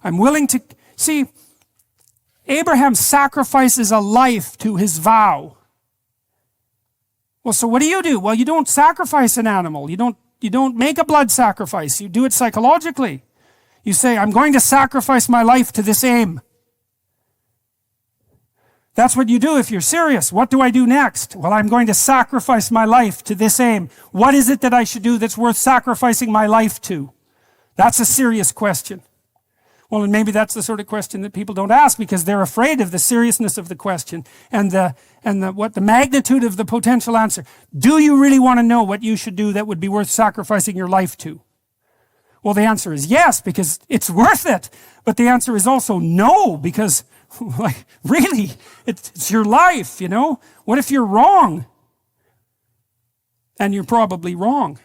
I'm willing to, see, Abraham sacrifices a life to his vow. Well, so what do? Well, you don't sacrifice an animal. You don't make a blood sacrifice. You do it psychologically. You say, I'm going to sacrifice my life to this aim. That's what you do if you're serious. What do I do next? Well, I'm going to sacrifice my life to this aim. What is it that I should do that's worth sacrificing my life to? That's a serious question. Well, and maybe that's the sort of question that people don't ask because they're afraid of the seriousness of the question and the magnitude of the potential answer. Do you really want to know what you should do that would be worth sacrificing your life to? Well, the answer is yes, because it's worth it. But the answer is also no, because like, really, it's your life, you know? What if you're wrong? And you're probably wrong.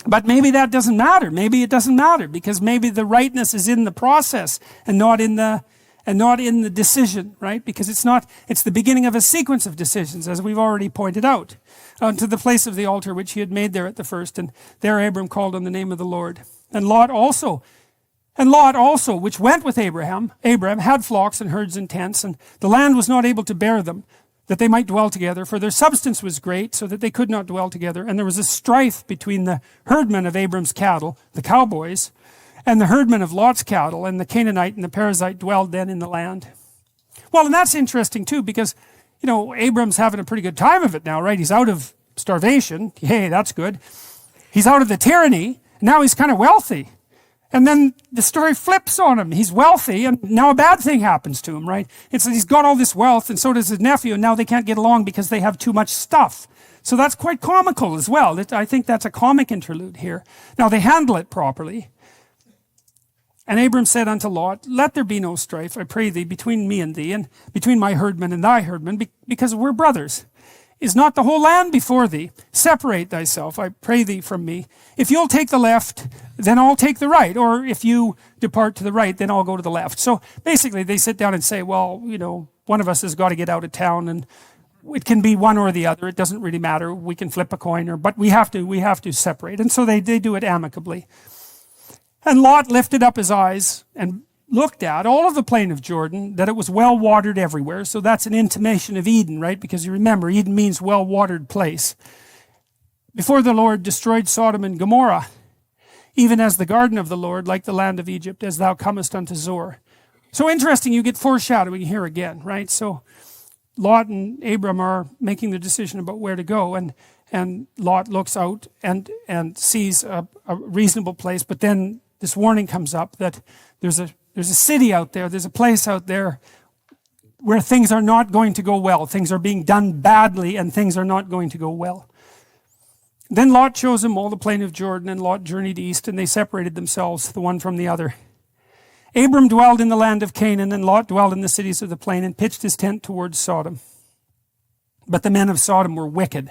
But maybe that doesn't matter. Maybe it doesn't matter because maybe the rightness is in the process and not in the decision, right? Because it's the beginning of a sequence of decisions, as we've already pointed out, unto the place of the altar which he had made there at the first, and there Abram called on the name of the Lord. And Lot also, which went with Abraham, had flocks and herds and tents, and the land was not able to bear them, that they might dwell together, for their substance was great, so that they could not dwell together. And there was a strife between the herdmen of Abram's cattle, the cowboys, and the herdmen of Lot's cattle, and the Canaanite and the Perizzite dwelled then in the land. Well, and that's interesting too, because, you know, Abram's having a pretty good time of it now, right? He's out of starvation. Hey, that's good. He's out of the tyranny. Now he's kind of wealthy. And then the story flips on him. He's wealthy, and now a bad thing happens to him, right? It's that he's got all this wealth, and so does his nephew, and now they can't get along because they have too much stuff. So that's quite comical as well. I think that's a comic interlude here. Now they handle it properly. And Abram said unto Lot, let there be no strife, I pray thee, between me and thee, and between my herdmen and thy herdmen, because we're brothers. Is not the whole land before thee? Separate thyself, I pray thee, from me. If you'll take the left, then I'll take the right. Or if you depart to the right, then I'll go to the left. So basically they sit down and say, well, you know, one of us has got to get out of town, and it can be one or the other. It doesn't really matter. We can flip a coin, but we have to separate. And so they do it amicably. And Lot lifted up his eyes and looked at all of the plain of Jordan, that it was well watered everywhere. So that's an intimation of Eden, right? Because you remember, Eden means well watered place. Before the Lord destroyed Sodom and Gomorrah, even as the garden of the Lord, like the land of Egypt, as thou comest unto Zoar. So interesting, you get foreshadowing here again, right? So Lot and Abram are making the decision about where to go, and Lot looks out and sees a reasonable place, but then this warning comes up that there's a city out there, there's a place out there where things are not going to go well. Things are being done badly, and things are not going to go well. Then Lot chose him all the plain of Jordan, and Lot journeyed east, and they separated themselves, the one from the other. Abram dwelled in the land of Canaan, and Lot dwelled in the cities of the plain, and pitched his tent towards Sodom. But the men of Sodom were wicked,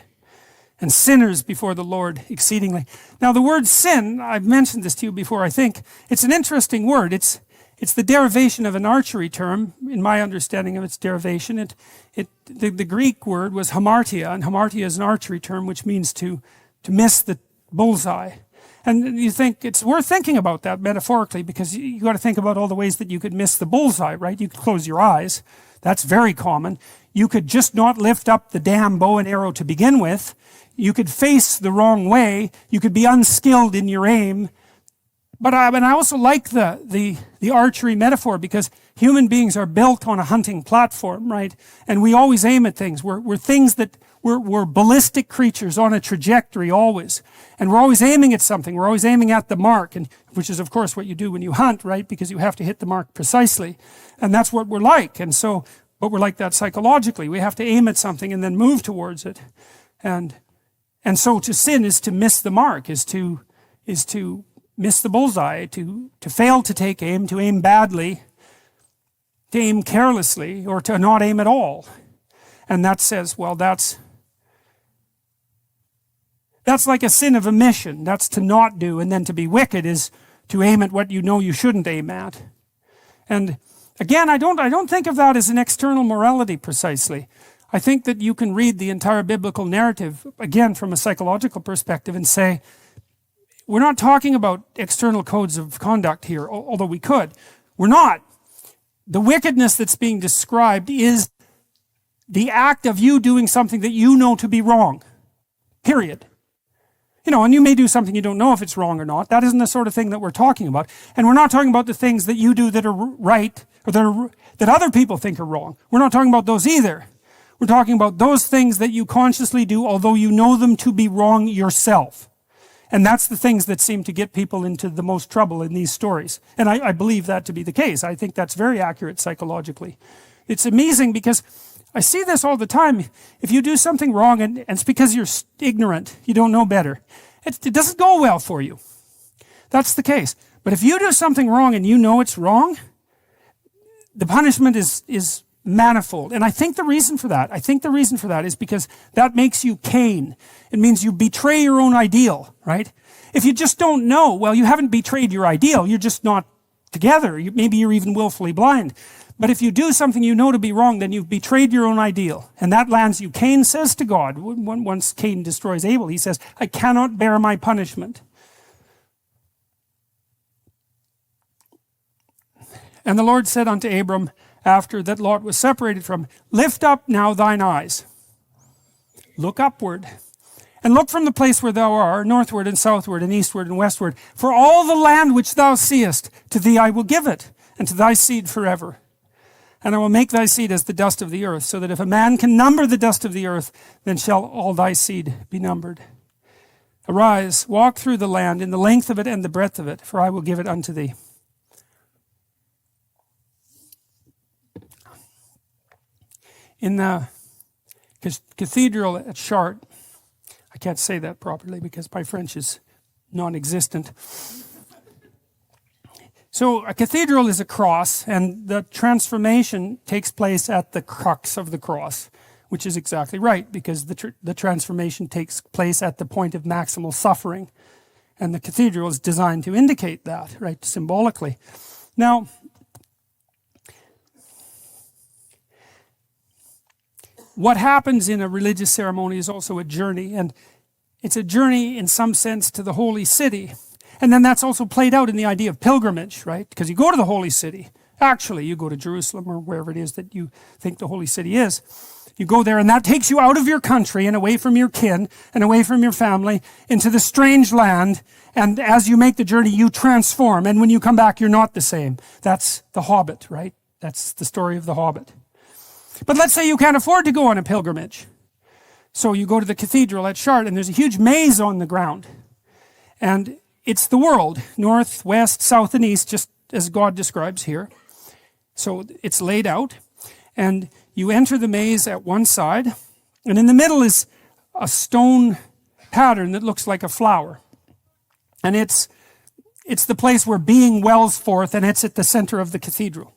and sinners before the Lord exceedingly. Now the word sin, I've mentioned this to you before, I think. It's an interesting word. It's the derivation of an archery term, in my understanding of its derivation. The Greek word was hamartia, and hamartia is an archery term which means to miss the bullseye. And you think it's worth thinking about that metaphorically, because you got to think about all the ways that you could miss the bullseye, right? You could close your eyes. That's very common. You could just not lift up the damn bow and arrow to begin with. You could face the wrong way. You could be unskilled in your aim. But I also like the archery metaphor, because human beings are built on a hunting platform, right? And we always aim at things. We're ballistic creatures on a trajectory always. And we're always aiming at something. We're always aiming at the mark, and which is of course what you do when you hunt, right? Because you have to hit the mark precisely. And that's what we're like. And so, but we're like that psychologically. We have to aim at something and then move towards it. And so to sin is to miss the mark, is to miss the bullseye, to fail to take aim, to aim badly, to aim carelessly, or to not aim at all. And that says, well, that's like a sin of omission. That's to not do. And then to be wicked is to aim at what you know you shouldn't aim at. And again, I don't think of that as an external morality precisely. I think that you can read the entire biblical narrative, again, from a psychological perspective, and say, we're not talking about external codes of conduct here, although we could. We're not. The wickedness that's being described is the act of you doing something that you know to be wrong. Period. You know, and you may do something you don't know if it's wrong or not. That isn't the sort of thing that we're talking about. And we're not talking about the things that you do that are right, or that other people think are wrong. We're not talking about those either. We're talking about those things that you consciously do, although you know them to be wrong yourself. And that's the things that seem to get people into the most trouble in these stories. And I believe that to be the case. I think that's very accurate psychologically. It's amazing because I see this all the time. If you do something wrong and it's because you're ignorant, you don't know better, it doesn't go well for you. That's the case. But if you do something wrong and you know it's wrong, the punishment is manifold. And I think the reason for that is because that makes you Cain. It means you betray your own ideal, right? If you just don't know, well, you haven't betrayed your ideal. You're just not together. Maybe you're even willfully blind. But if you do something you know to be wrong, then you've betrayed your own ideal. And that lands you. Cain says to God, once Cain destroys Abel, he says, I cannot bear my punishment. And the Lord said unto Abram, after that Lot was separated from him, lift up now thine eyes. Look upward. And look from the place where thou art, northward and southward and eastward and westward. For all the land which thou seest, to thee I will give it, and to thy seed forever. And I will make thy seed as the dust of the earth, so that if a man can number the dust of the earth, then shall all thy seed be numbered. Arise, walk through the land in the length of it and the breadth of it, for I will give it unto thee. In the cathedral at Chartres, I can't say that properly because my French is non-existent. So a cathedral is a cross, and the transformation takes place at the crux of the cross, which is exactly right, because the transformation takes place at the point of maximal suffering. And the cathedral is designed to indicate that, right, symbolically. Now, what happens in a religious ceremony is also a journey, and it's a journey in some sense to the holy city. And then that's also played out in the idea of pilgrimage, right? Because you go to the holy city. Actually, you go to Jerusalem or wherever it is that you think the holy city is. You go there, and that takes you out of your country and away from your kin and away from your family into the strange land. And as you make the journey, you transform. And when you come back, you're not the same. That's the Hobbit, right? That's the story of the Hobbit. But let's say you can't afford to go on a pilgrimage. So you go to the cathedral at Chartres, and there's a huge maze on the ground. And it's the world, north, west, south, and east, just as God describes here. So it's laid out. And you enter the maze at one side, and in the middle is a stone pattern that looks like a flower. And it's the place where being wells forth, and it's at the center of the cathedral.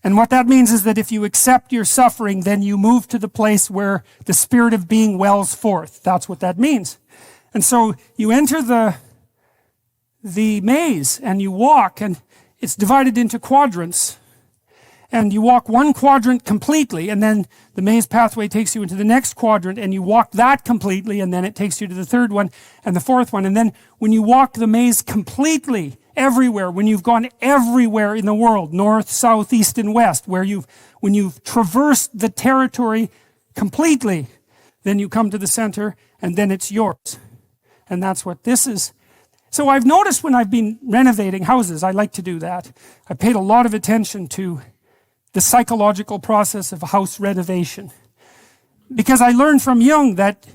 And what that means is that if you accept your suffering, then you move to the place where the spirit of being wells forth. That's what that means. And so you enter the maze and you walk, and it's divided into quadrants. And you walk one quadrant completely, and then the maze pathway takes you into the next quadrant, and you walk that completely, and then it takes you to the third one and the fourth one. And then when you walk the maze completely, everywhere, when you've gone everywhere in the world, north, south, east, and west, when you've traversed the territory completely, then you come to the center, and then it's yours. And that's what this is. So I've noticed when I've been renovating houses, I like to do that. I paid a lot of attention to the psychological process of house renovation. Because I learned from Jung that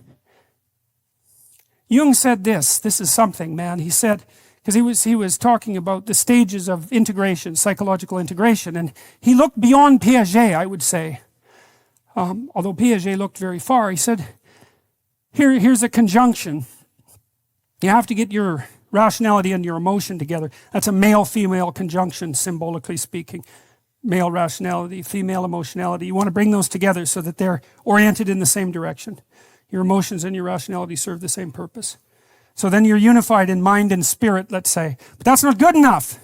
Jung said this is something, man. He said, because he was talking about the stages of integration, psychological integration, and he looked beyond Piaget, I would say. Although Piaget looked very far, he said, here's a conjunction. You have to get your rationality and your emotion together. That's a male-female conjunction, symbolically speaking. Male rationality, female emotionality. You want to bring those together so that they're oriented in the same direction. Your emotions and your rationality serve the same purpose. So then you're unified in mind and spirit, let's say. But that's not good enough.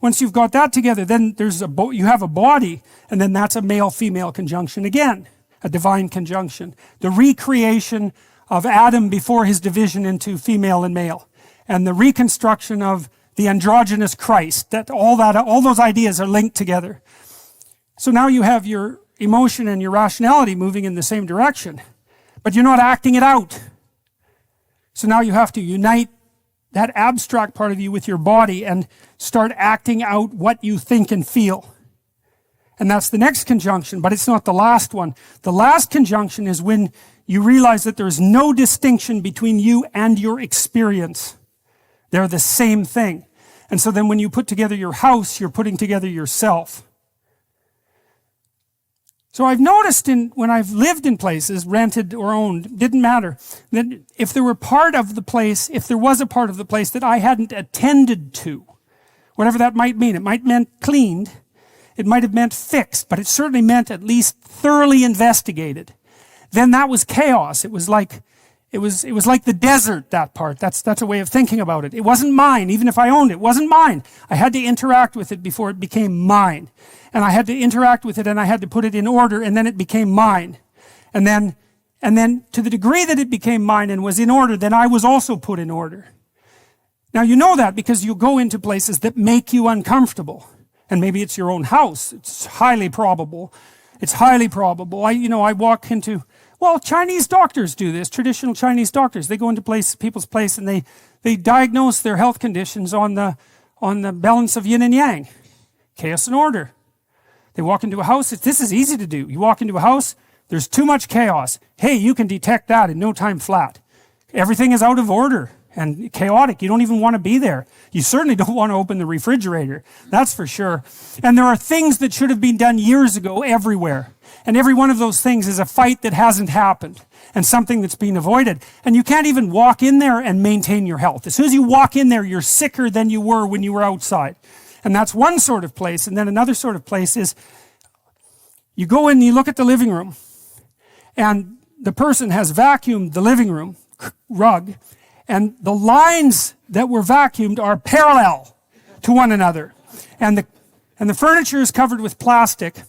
Once you've got that together, then you have a body, and then that's a male-female conjunction again, a divine conjunction. The recreation of Adam before his division into female and male, and the reconstruction of the androgynous Christ, all those ideas are linked together. So now you have your emotion and your rationality moving in the same direction, but you're not acting it out. So now you have to unite that abstract part of you with your body and start acting out what you think and feel. And that's the next conjunction, but it's not the last one. The last conjunction is when you realize that there's no distinction between you and your experience. They're the same thing. And so then when you put together your house, you're putting together yourself. So I've noticed when I've lived in places, rented or owned, didn't matter, that if there was a part of the place that I hadn't attended to, whatever that might mean, it might meant cleaned, it might have meant fixed, but it certainly meant at least thoroughly investigated. Then that was chaos. It was like the desert, that part. That's a way of thinking about it. It wasn't mine. Even if I owned it, it wasn't mine. I had to interact with it before it became mine. And I had to interact with it, and I had to put it in order, and then it became mine. And then to the degree that it became mine and was in order, then I was also put in order. Now you know that because you go into places that make you uncomfortable. And maybe it's your own house. It's highly probable. It's highly probable. I walk into, Chinese doctors do this, traditional Chinese doctors. They go into people's place, and they diagnose their health conditions on the balance of yin and yang. Chaos and order. They walk into a house. This is easy to do. You walk into a house, there's too much chaos. Hey, you can detect that in no time flat. Everything is out of order and chaotic. You don't even want to be there. You certainly don't want to open the refrigerator. That's for sure. And there are things that should have been done years ago everywhere. And every one of those things is a fight that hasn't happened and something that's been avoided. And you can't even walk in there and maintain your health. As soon as you walk in there, you're sicker than you were when you were outside. And that's one sort of place. And then another sort of place is you go in and you look at the living room, and the person has vacuumed the living room rug, and the lines that were vacuumed are parallel to one another. And the furniture is covered with plastic.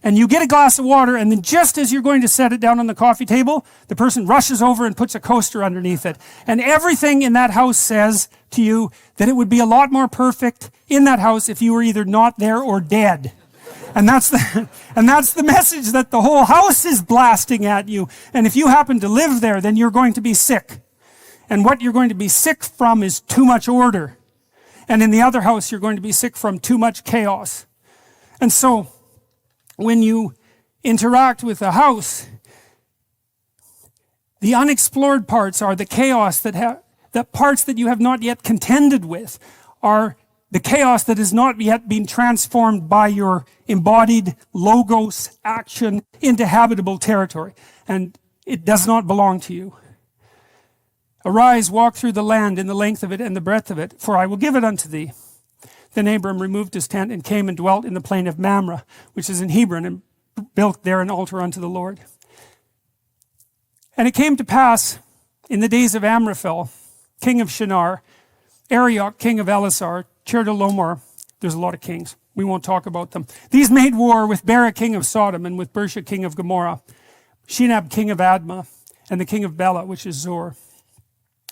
And you get a glass of water, and then just as you're going to set it down on the coffee table, the person rushes over and puts a coaster underneath it. And everything in that house says to you that it would be a lot more perfect in that house if you were either not there or dead. And that's the message that the whole house is blasting at you. And if you happen to live there, then you're going to be sick. And what you're going to be sick from is too much order. And in the other house, you're going to be sick from too much chaos. And so when you interact with a house, the unexplored parts are the chaos the parts that you have not yet contended with are the chaos that has not yet been transformed by your embodied logos action into habitable territory. And it does not belong to you. Arise, walk through the land in the length of it and the breadth of it, for I will give it unto thee. Then Abram removed his tent and came and dwelt in the plain of Mamre, which is in Hebron, and built there an altar unto the Lord. And it came to pass in the days of Amraphel, king of Shinar, Arioch, king of Elasar, Chedorlaomer, there's a lot of kings, we won't talk about them. These made war with Bera, king of Sodom, and with Bersha, king of Gomorrah, Shinab, king of Admah, and the king of Bela, which is Zor.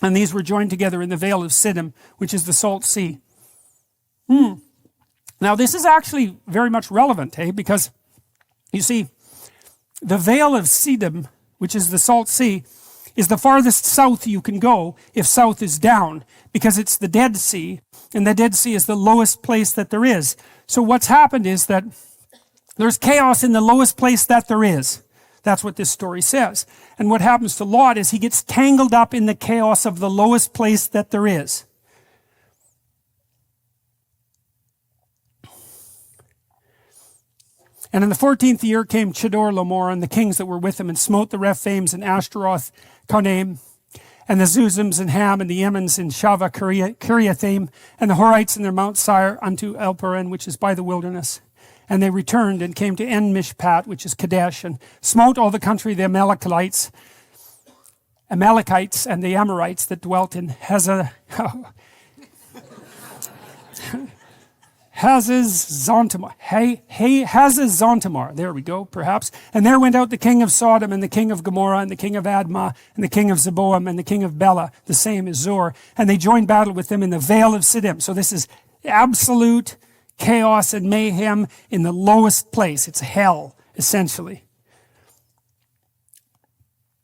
And these were joined together in the vale of Siddim, which is the salt sea. Now this is actually very much relevant, because you see, the vale of Siddim, which is the salt sea, is the farthest south you can go if south is down, because it's the Dead Sea, and the Dead Sea is the lowest place that there is. So what's happened is that there's chaos in the lowest place that there is. That's what this story says. And what happens to Lot is he gets tangled up in the chaos of the lowest place that there is. And in the 14th year came Chedorlaomer and the kings that were with him, and smote the Rephaims and Ashtaroth, Karnaim, and the Zuzims and Ham, and the Emmons and Shavah, Kiriathaim, and the Horites in their Mount Seir unto Elparan, which is by the wilderness. And they returned and came to En Mishpat, which is Kadesh, and smote all the country of the Amalekites, and the Amorites that dwelt in Hazazontamar, there we go, perhaps. And there went out the king of Sodom, and the king of Gomorrah, and the king of Admah, and the king of Zeboam, and the king of Bela, the same as Zor. And they joined battle with them in the vale of Siddim. So this is absolute chaos and mayhem in the lowest place. It's hell, essentially.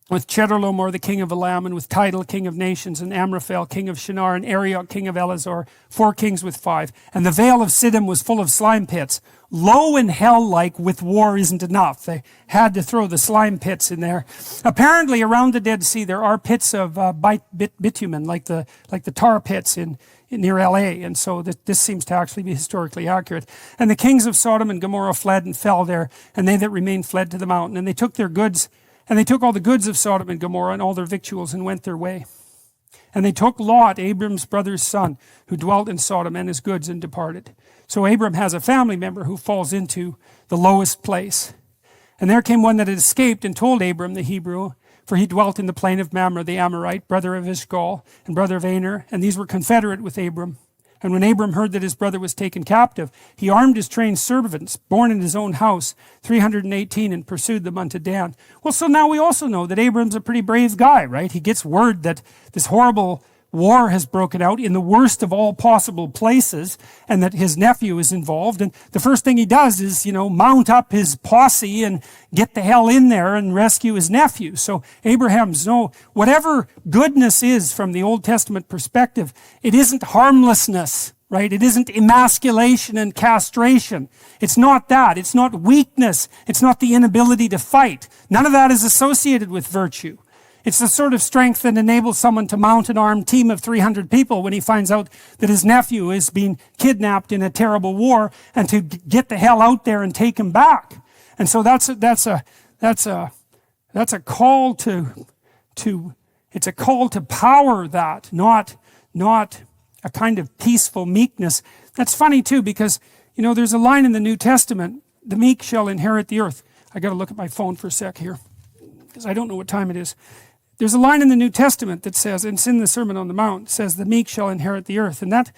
With Chedorlaomer, the king of Elam, and with Tidal, king of nations, and Amraphel, king of Shinar, and Arioch, king of Elazar, 4 kings with 5. And the vale of Siddim was full of slime pits. Low and hell-like with war isn't enough. They had to throw the slime pits in there. Apparently, around the Dead Sea, there are pits of bitumen, like the tar pits near LA, and so this seems to actually be historically accurate. And the kings of Sodom and Gomorrah fled and fell there, and they that remained fled to the mountain. And they took their goods, and they took all the goods of Sodom and Gomorrah and all their victuals and went their way. And they took Lot, Abram's brother's son, who dwelt in Sodom, and his goods, and departed. So Abram has a family member who falls into the lowest place. And there came one that had escaped and told Abram the Hebrew, for he dwelt in the plain of Mamre the Amorite, brother of Eshcol, and brother of Aner, and these were confederate with Abram. And when Abram heard that his brother was taken captive, he armed his trained servants, born in his own house, 318, and pursued them unto Dan. Well, so now we also know that Abram's a pretty brave guy, right? He gets word that this horrible war has broken out in the worst of all possible places, and that his nephew is involved. And the first thing he does is, mount up his posse and get the hell in there and rescue his nephew. So Abraham's whatever goodness is from the Old Testament perspective, it isn't harmlessness, right? It isn't emasculation and castration. It's not that. It's not weakness. It's not the inability to fight. None of that is associated with virtue. It's the sort of strength that enables someone to mount an armed team of 300 people when he finds out that his nephew is being kidnapped in a terrible war, and to get the hell out there and take him back. And so that's a call to it's a call to power, that not a kind of peaceful meekness. That's funny too, because there's a line in the New Testament, the meek shall inherit the earth. I got to look at my phone for a sec here, because I don't know what time it is. There's a line in the New Testament that says, and it's in the Sermon on the Mount, says the meek shall inherit the earth. And that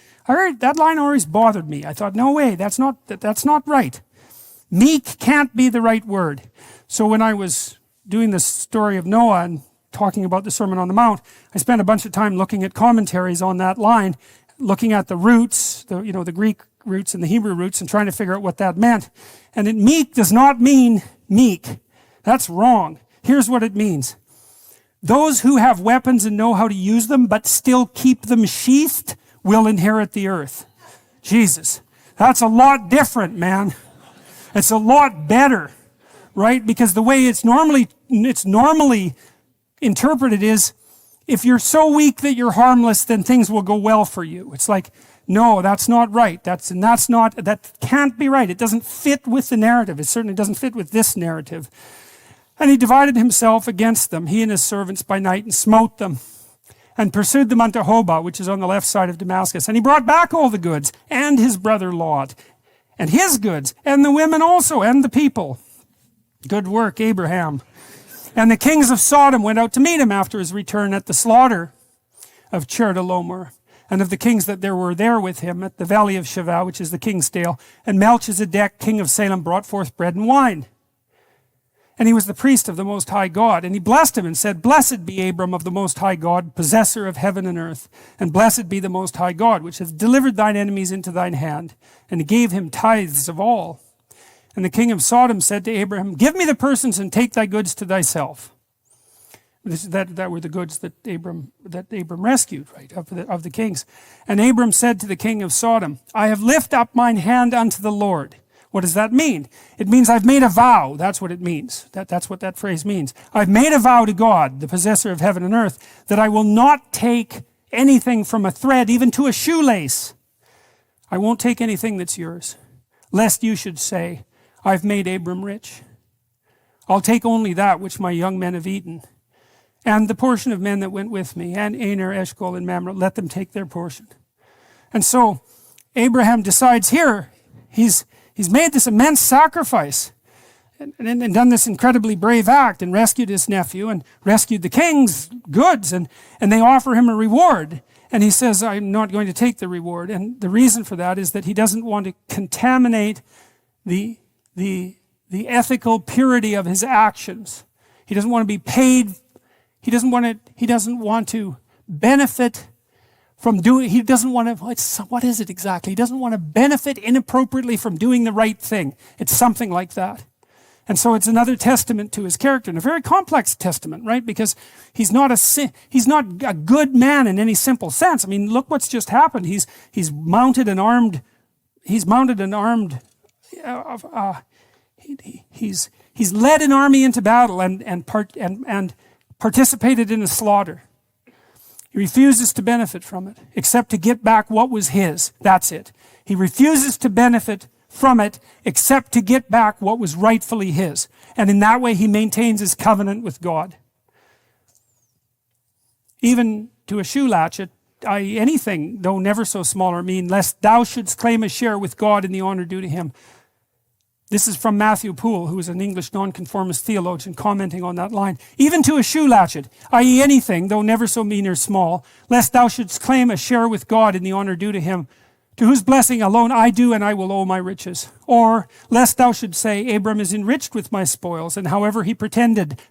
line always bothered me. I thought, no way, that's not right. Meek can't be the right word. So when I was doing the story of Noah and talking about the Sermon on the Mount, I spent a bunch of time looking at commentaries on that line, looking at the roots, the Greek roots and the Hebrew roots, and trying to figure out what that meant. And meek does not mean meek. That's wrong. Here's what it means. Those who have weapons and know how to use them, but still keep them sheathed, will inherit the earth. Jesus. That's a lot different, man. It's a lot better, right? Because the way it's normally interpreted is, if you're so weak that you're harmless, then things will go well for you. It's like, no, that's not right. That can't be right. It doesn't fit with the narrative. It certainly doesn't fit with this narrative. And he divided himself against them, he and his servants, by night, and smote them, and pursued them unto Hobah, which is on the left side of Damascus. And he brought back all the goods, and his brother Lot, and his goods, and the women also, and the people. Good work, Abraham. And the kings of Sodom went out to meet him after his return at the slaughter of Chedorlaomer, and of the kings that there were there with him at the valley of Shavah, which is the king's dale. And Melchizedek, king of Salem, brought forth bread and wine. And he was the priest of the Most High God. And he blessed him and said, Blessed be Abram of the Most High God, possessor of heaven and earth. And blessed be the Most High God, which hath delivered thine enemies into thine hand. And he gave him tithes of all. And the king of Sodom said to Abraham, Give me the persons and take thy goods to thyself. That were the goods that Abram rescued, right, of the kings. And Abram said to the king of Sodom, I have lifted up mine hand unto the Lord. What does that mean? It means I've made a vow. That's what it means. That's what that phrase means. I've made a vow to God, the possessor of heaven and earth, that I will not take anything from a thread, even to a shoelace. I won't take anything that's yours, lest you should say, I've made Abram rich. I'll take only that which my young men have eaten, and the portion of men that went with me, and Aner, Eshcol, and Mamre, let them take their portion. And so Abraham decides here, he's made this immense sacrifice and done this incredibly brave act and rescued his nephew and rescued the king's goods, and they offer him a reward. And he says, I'm not going to take the reward. And the reason for that is that he doesn't want to contaminate the ethical purity of his actions. He doesn't want to be paid. He doesn't want to benefit from doing, he doesn't want to, what is it exactly? He doesn't want to benefit inappropriately from doing the right thing. It's something like that. And so it's another testament to his character, and a very complex testament, right? Because he's not a good man in any simple sense. I mean, look what's just happened. He's mounted an armed, he's led an army into battle and participated in a slaughter. He refuses to benefit from it, except to get back what was his. That's it. He refuses to benefit from it, except to get back what was rightfully his. And in that way, he maintains his covenant with God. Even to a shoe latchet, anything, though never so small or mean, lest thou shouldst claim a share with God in the honor due to him. This is from Matthew Poole, who is an English nonconformist theologian, commenting on that line. Even to a shoe latchet, i.e. anything, though never so mean or small, lest thou shouldst claim a share with God in the honor due to him, to whose blessing alone I do and I will owe my riches. Or, lest thou should say, Abram is enriched with my spoils, and however he pretended,